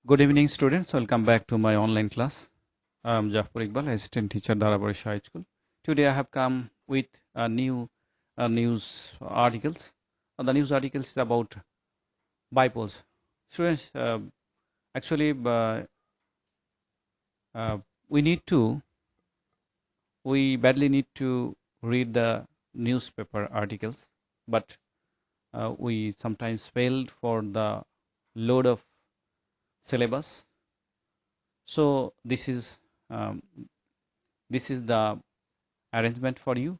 Good evening, students. Welcome back to my online class. I'm Jafar Iqbal, assistant teacher, Darabari High School. Today I have come with a new news articles. The news articles is about bipoles. Students, actually, we badly need to read the newspaper articles, but we sometimes failed for the load of syllabus. So um, this is the arrangement for you.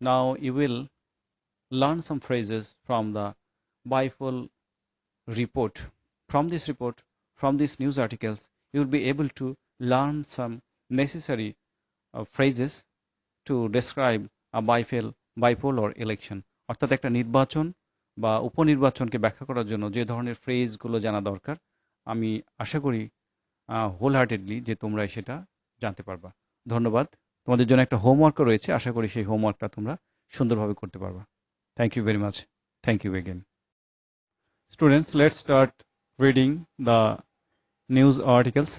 Now you will learn some phrases from the BIPOL report. From this report, from these news articles, you will be able to learn some necessary phrases to describe a bipolar election. অর্থাৎ একটা নির্বাচন বা উপনির্বাচনকে ব্যাখ্যা করার জন্য যে ধরনের ফ্রেজগুলো জানা দরকার, আমি আশা করি হোল হার্টেডলি যে তোমরা সেটা জানতে পারবা। ধন্যবাদ। তোমাদের জন্য একটা হোমওয়ার্কও রয়েছে, আশা করি সেই হোমওয়ার্কটা তোমরা সুন্দরভাবে করতে পারবা। Thank you very much. Thank you again. Students, let's start reading the news articles.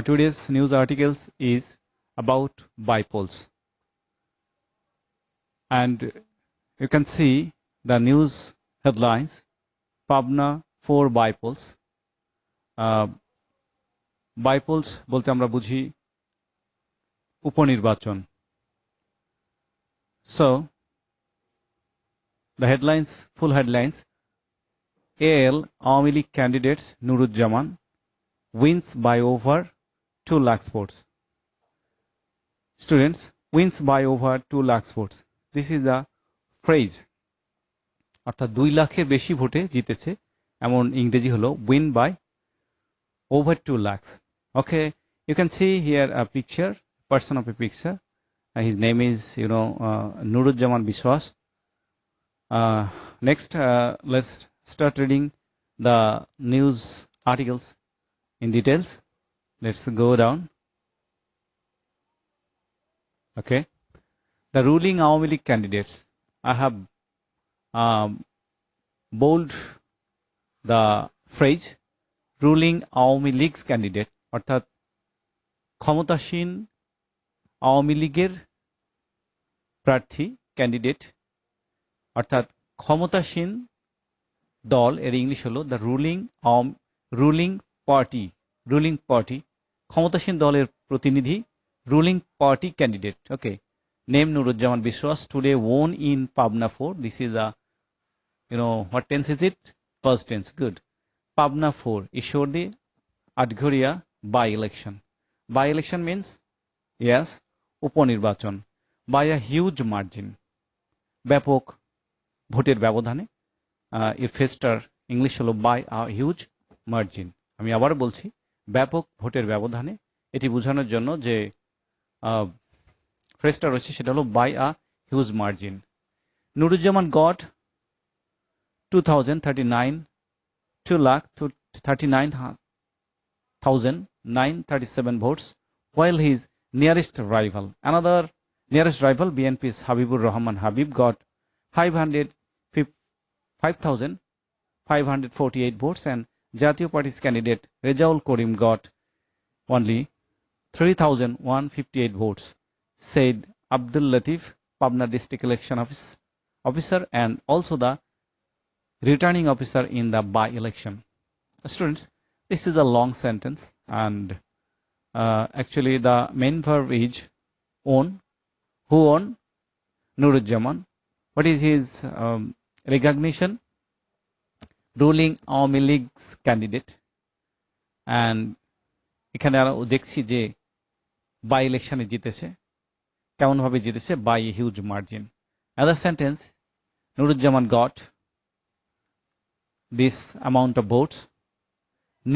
Today's news articles is about bipoles. And you can see the news headlines. Pabna 4 bipoles. Bipoles বলতে আমরা বুঝি উপনির্বাচন। So, the headlines, full headlines. AL Awami League candidates Nuruzzaman wins by over 2 lakh votes. Students, wins by over 2 lakh votes. This is the phrase. অর্থাৎ 2 লাখের বেশি ভোটে জিতেছে, এমন ইংরেজি হলো win by over 2 lakhs. Okay, you can see here a picture, person of a picture. His name is, Nuruzzaman Biswas. Next, let's start reading the news articles in details. Let's go down. Okay, the ruling Awami League candidates. I have bold the phrase ruling Awami League's candidate. অর্থাৎ ক্ষমতাসীন আওয়ামী লীগের প্রার্থী candidate, অর্থাৎ ক্ষমতাসীন দল, এর English হলো the ruling party, ক্ষমতাসীন দলের প্রতিনিধি, রুলিং পার্টি ক্যান্ডিডেট. ওকে, নেম নুরুজ্জামান বিশ্বাস today won in Pabna 4. This is a, what tense is it? First tense. Good. Pabna 4, Ishordi Adghoria by election. By election means, yes, উপনির্বাচন. By a huge margin. ব্যাপক ভোটের ব্যবধানে। এর ফেস্টার English হলো by a huge margin. আমি আবার বলছি, ব্যাপক ভোটের ব্যবধানে। এটি বোঝানোর জন্য যে ফ্রেজটা রয়েছে সেটা হলো by a huge margin. Nuruzzaman got 2,039,937 votes, while his nearest rival, BNP's Habibur Rahman Habib, got 5,548 votes, and Jatiyo Party's candidate Rejaul Karim got only 3,158 votes, said Abdul Latif, Pabna District Election Officer, and also the returning officer in the by-election. Students, this is a long sentence, and actually the main verb is own. Who own? Nuruzzaman. What is his recognition? Ruling Awami League's candidate. And এখানে আমরা দেখছি যে by ইলেকশনে জিতেছে। কেমন ভাবে জিতেছে? By a huge margin. Other sentence, Nuruzzaman got this amount of votes.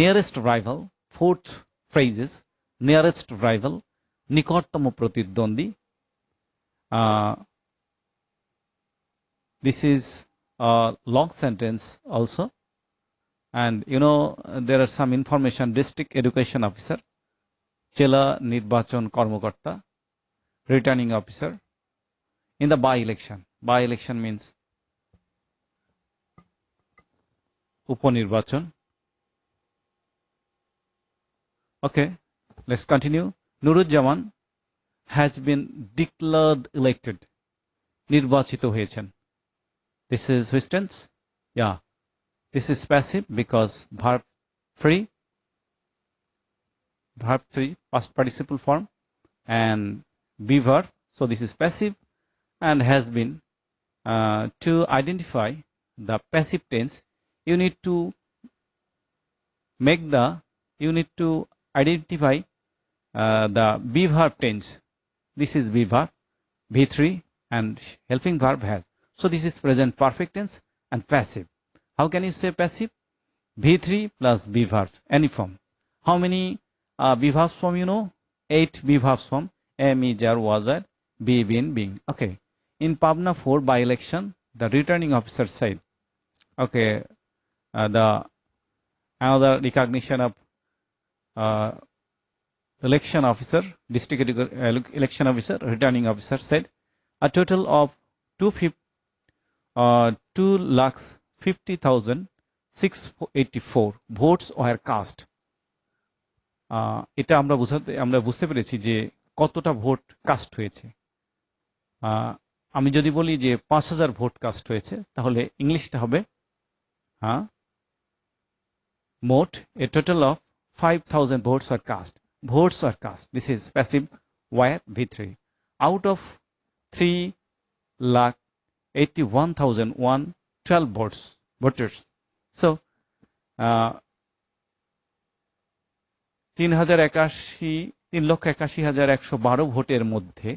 Nearest rival, fourth phrases, nearest rival, নিকটতম প্রতিদ্বন্দ্বী. This is a long sentence also, and there are some information. District Education Officer, জেলা নির্বাচন কর্মকর্তা, returning officer in the by-election. By-election means উপনির্বাচন. Okay, let's continue. Nurujjaman has been declared elected. নির্বাচিত হয়েছেন. This is which tense? Yeah, this is passive because verb 3, past participle form, and be verb. So this is passive and has been. To identify the passive tense, you need to identify the be verb tense. This is be verb, V3, and helping verb has. So this is present perfect tense and passive. How can you say passive? V3 plus be verb, any form. How many be verbs form you know? 8 be verbs form. Am, is, are, was, are, be, been, being. Okay. In Pabna 4 by election, the returning officer said, okay, the another recognition of election officer, district election officer, returning officer said, a total of 2,50,684 votes were cast. এটা আমরা বুঝতে পেরেছি যে কতটা vote cast হয়েছে. আমি যদি বলি যে 5,000 ভোট কাস্ট হয়েছে তাহলে ইংলিশটা হবে মোট a total of 5,000 votes were cast. Votes were cast. This is passive wire V3. Out of 3,81,112 voters. So 3,81,112 ভোটের মধ্যে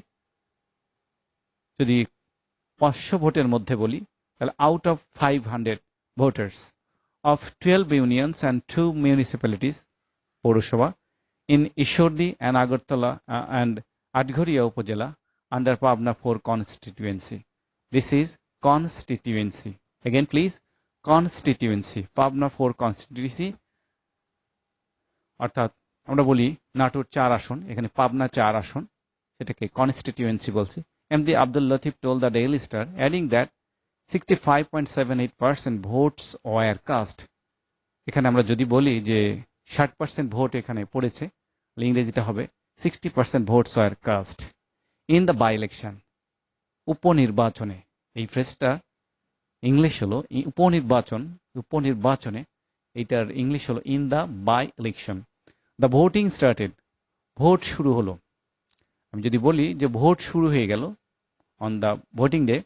যদি 500 ভোটের মধ্যে বলি তাহলে out of 500 voters of 12 unions and 2 municipalities পৌরসভা in Ishordi and Agartala and Adghoria উপজেলা under Pabna 4 constituency. This is constituency. Again please, constituency. Pabna 4 constituency অর্থাৎ আমরা বলি নাটোর 4 আসন, এখানে পাবনা 4 আসন, সেটাকে কনস্টিটিউয়েন্সি বলছি. MD Abdul Latif told the Daily Star, adding that 65.78% votes were cast. এখানে আমরা যদি বলি যে 60% ভোট এখানে পড়েছে, ইংরেজিটা হবে 60% votes were cast in the by election. উপনির্বাচনে, এই ফ্রেজটা ইংলিশ হলো উপনির্বাচনে, এটার ইংলিশ হলো in the by election. The voting started. Vote শুরু হলো. আমি যদি বলি যে ভোট শুরু হয়ে গেল on the voting day,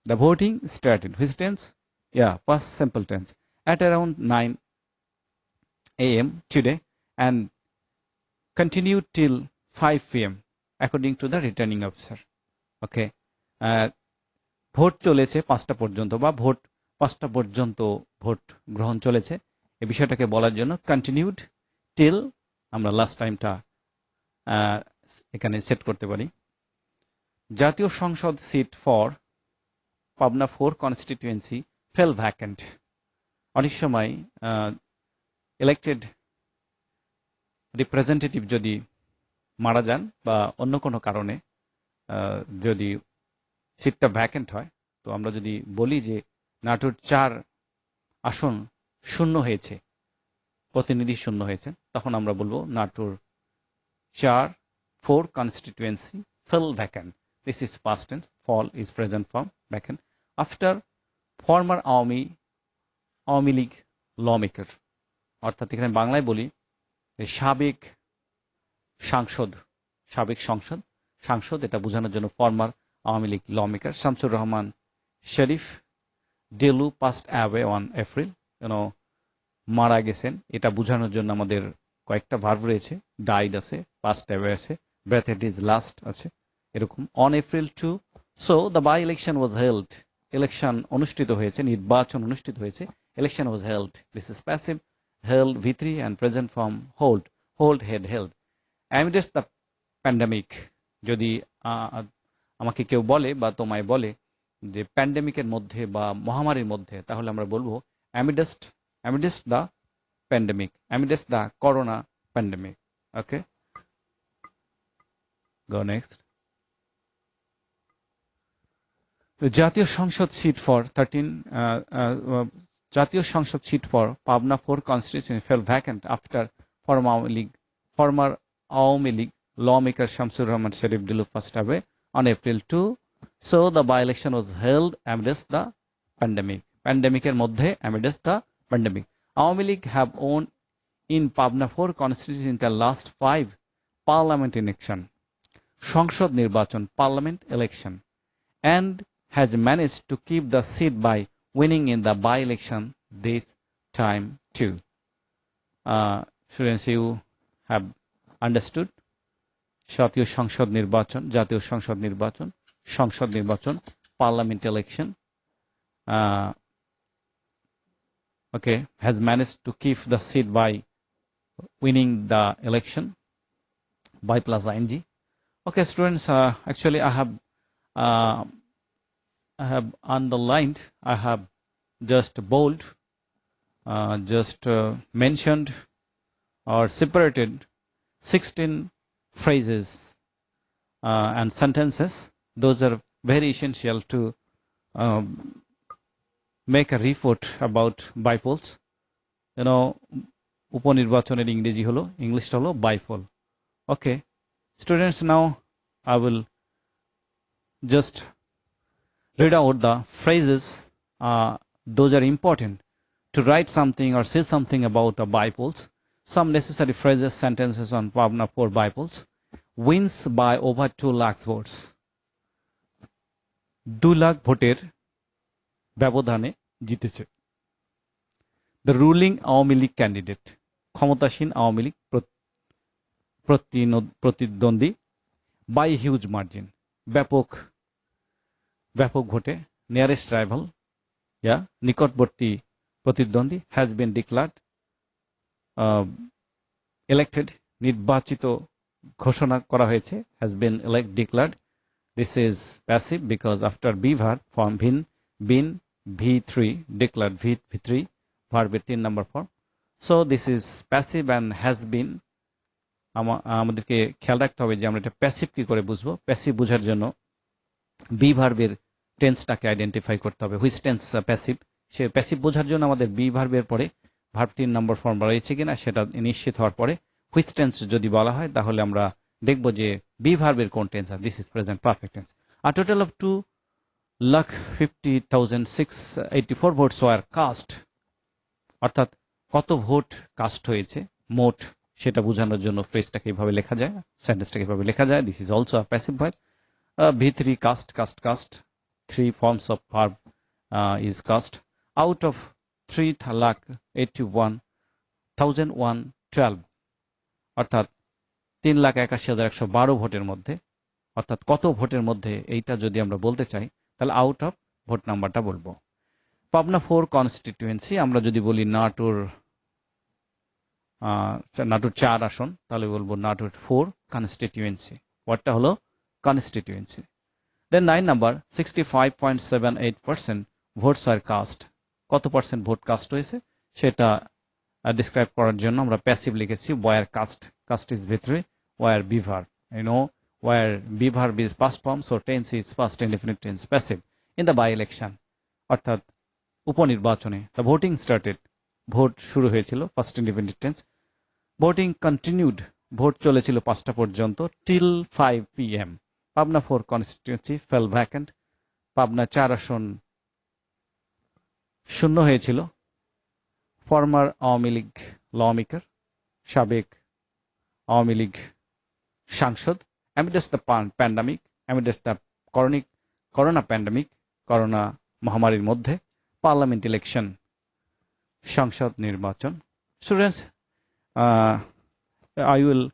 the voting started. Which tense? Yeah, past simple tense. At around 9 a.m. today and continued till 5 p.m. according to the returning officer. Okay. Vote চলেছে 5টা পর্যন্ত বা ভোট 5টা পর্যন্ত ভোট গ্রহণ চলেছে. এই বিষয়টাকে বলার জন্য continued till আমরা লাস্ট টাইমটা এখানে সেট করতে পারি. জাতীয় সংসদ seat for Pabna 4 constituency fell vacant. অনেক সময় ইলেক্টেড রিপ্রেজেন্টেটিভ যদি মারা যান বা অন্য কোনো কারণে যদি সিটটা ভ্যাকেন্ট হয়, তো আমরা যদি বলি যে নাটোর 4 আসন শূন্য হয়েছে, প্রতিনিধি শূন্য হয়েছে, তখন আমরা বলবো Natore 4 constituency fell vacant. This is past tense. Fall is present form, vacant. After former Awami League lawmaker. অর্থাৎ এখানে বাংলায় বলি সাবেক সংসদ এটা বোঝানোর জন্য former Awami League lawmaker Shamsur Rahman Sharif Dalu passed away on April, মারা গেছেন, এটা বোঝানোর জন্য আমাদের কয়েকটা ভার্ব রয়েছে. ডাইড আছে, পাস্ট অ্যাওয়ে আছে, ব্রেথেড ইজ লাস্ট আছে, এরকম. On April 2. So the by election was held. Election অনুষ্ঠিত হয়েছে, নির্বাচন অনুষ্ঠিত হয়েছে. Election was held. This is passive. Held V3 and present form hold had held. Amidst the pandemic. যদি আমাকে কেউ বলে বা তোমায় বলে যে প্যান্ডেমিকের মধ্যে বা মহামারীর মধ্যে, তাহলে আমরা বলবো amidst the pandemic, amidst the corona pandemic. Okay, go next. জাতীয় সংসদ সিট ফর 13 জাতীয় সংসদ seat for Pabna 4 constituency fell vacant after former former Awami League lawmaker Shamsur Rahman Sharif Dillu passed away on April 2. So the by-election was held amidst the pandemic. Pandemic-এর মধ্যে amidst the pandemic. Awami League have won in Pabna 4 constituency in the last 5 parliament election. সংসদ নির্বাচন parliament election and has managed to keep the seat by winning in the by-election this time too. Students, you have understood জাতীয় সংসদ নির্বাচন parliament election okay has managed to keep the seat by winning the election by plus ing. Okay students, actually I have underlined, I have just bold, mentioned or separated 16 phrases and sentences. Those are very essential to make a report about bipoles. You know, উপনির্বাচনের ইংরেজি হলো, ইংলিশটা হলো bipole. Okay, students, now I will just read out the phrases. Those are important to write something or say something about a bipoles. Some necessary phrases, sentences on Pabna 4 bipoles. Wins by over 2 lakh votes. 2 lakh ভোটের ব্যবধানে জিতেছে। The ruling Awami League candidate, ক্ষমতাসীন আওয়ামী লীগ প্রতিদ্বন্দ্বী by huge margin, ব্যাপক ভোটে, nearest rival, নিকটবর্তী প্রতিদ্বন্দ্বী, has been declared, elected, নির্বাচিত ঘোষণা করা হয়েছে, has been declared. This is passive because after be verb form been V3 declared V3 verb 3 number form. So this is passive and has been. আমাদেরকে খেয়াল রাখতে হবে যে আমরা এটা প্যাসিভ কি করে বুঝবো। প্যাসিভ বোঝার জন্য বি ভার্বের টেন্সটাকে আইডেন্টিফাই করতে হবে, which tense passive. Say passive বোঝার জন্য আমাদের বি ভার্বের পরে ভার্ব 3 নম্বর ফর্ম রয়েছে কিনা সেটা নিশ্চিত হওয়ার পরে হুইচ টেন্স যদি বলা হয় তাহলে আমরা দেখব যে বি ভার্বের কোন টেন্স আর this is present perfect tense. A total of 2,50,684 votes were cast, অর্থাৎ কত ভোট কাস্ট হয়েছে মোট, সেটা বোঝানোর জন্য ফ্রেজটাকে এইভাবে লেখা যায়, সেন্টেন্সটাকে এইভাবে লেখা যায়। This is also a passive verb. V3 cast, 3 forms of verb is cast. Out of 3,81,112, অর্থাৎ 3,81,112 ভোটের মধ্যে, অর্থাৎ কত ভোটের মধ্যে, এইটা যদি আমরা বলতে চাই তাহলে আউট অফ ভোট নাম্বারটা বলবো। পাবনা 4 কনস্টিটিউয়েন্সি, আমরা যদি বলি নাটোর 4 আসন তাহলে বলবো নাটোর 4 কনস্টিটিউয়েন্সি, ওয়ার্ডটা হলো constituency. Then 9 number 65.78% votes are cast. কত পার্সেন্ট ভোট কাস্ট হয়েছে সেটা ডিসক্রাইব করার জন্য আমরা প্যাসিভ লিখেছি where cast is ভিতরে, where be verb, where be verb is past form, so tense is past indefinite tense, passive. In the by election, অর্থাৎ উপনির্বাচনে, the voting started, ভোট শুরু হয়েছিল, past indefinite tense. Voting continued, vote চলেছিল 5টা পর্যন্ত, till 5 PM. Pabna 4 constituency fell vacant, Pabna 4 আসন শূন্য হয়েছিল। ফর্মার আওয়ামী লীগ লমেকার, সাবেক আওয়ামী লীগ সাংসদ, amidst the pandemic, amidst the corona pandemic, corona মহামারীর মধ্যে, পার্লামেন্ট ইলেকশন, সংসদ নির্বাচন। Students, I will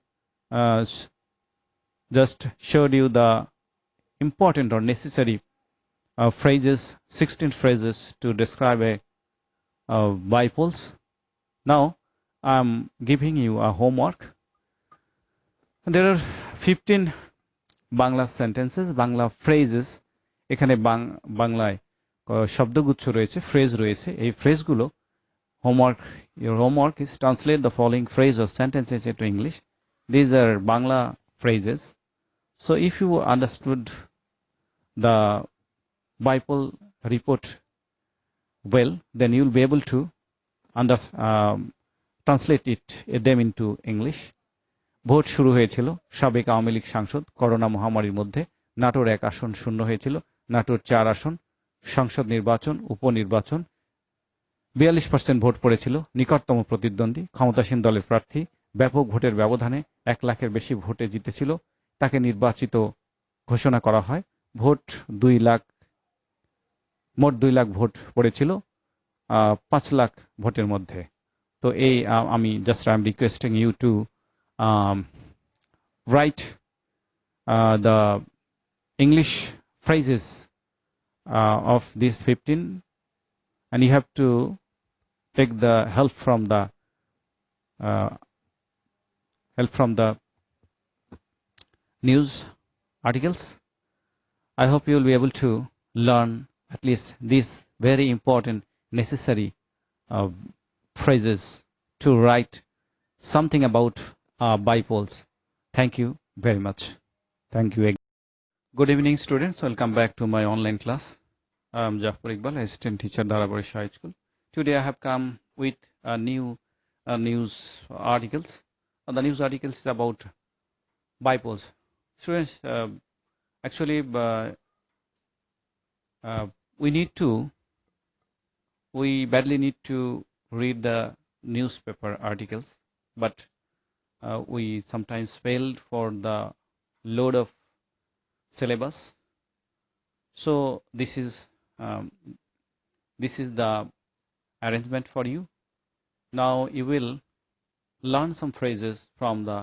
just showed you the important or necessary phrases, 16 phrases to describe a bipoles. Now I'm giving you a homework. There are 15 Bangla sentences, Bangla phrases. এখানে বাংলায় শব্দগুচ্ছ রয়েছে, phrase রয়েছে। এই ফ্রেজগুলো your homework is translate the following phrase or sentences into English. These are Bangla phrases. So if you understood the Bible report well, then you will be able to translate them into English. Vote শুরু হয়েছিল সাবেক আওয়ামী লীগ সাংসদ corona মহামারীর মধ্যে নাটোর 1 আসন শূন্য হয়েছিল, নাটোর 4 আসন, সংসদ নির্বাচন, উপনির্বাচন 42% ভোট পড়েছিল, নিকটতম প্রতিদ্বন্দ্বী ক্ষমতাসীন দলের প্রার্থী ব্যাপক ভোটের ব্যবধানে 1 লাখের বেশি ভোটে জিতেছিল, তাকে নির্বাচিত ঘোষণা করা হয়। ভোট 2 লাখ, মোট 2 লাখ ভোট পড়েছিল 5 লাখ ভোটের মধ্যে। তো এই আমি just I am requesting you to write the English phrases of these 15, and you have to take the help from the news articles. I hope you will be able to learn at least these very important necessary phrases to write something about bipoles. Thank you very much. Thank you again. Good evening, students. Welcome back to my online class. I'm Jafar Iqbal, assistant teacher, Darabarish High School. Today I have come with a new news articles. The news articles is about bipoles. Students, actually, we badly need to read the newspaper articles, but we sometimes failed for the load of syllabus. So this is the arrangement for you. Now you will learn some phrases from the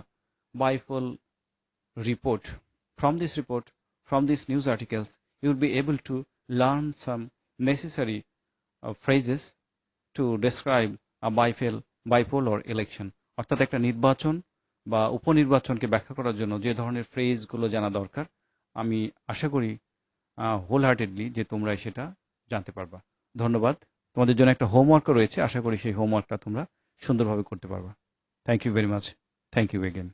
bipole report. From this report, from these news articles, you will be able to learn some necessary phrases to describe a bipolar election. অর্থাৎ একটা নির্বাচন বা উপনির্বাচনকে ব্যাখ্যা করার জন্য যে ধরনের ফ্রেজগুলো জানা দরকার, আমি আশা করি হোল হার্টেডলি যে তোমরা সেটা জানতে পারবা। ধন্যবাদ। তোমাদের জন্য একটা হোমওয়ার্কও রয়েছে, আশা করি সেই হোমওয়ার্কটা তোমরা সুন্দরভাবে করতে পারবা। Thank you very much. Thank you again.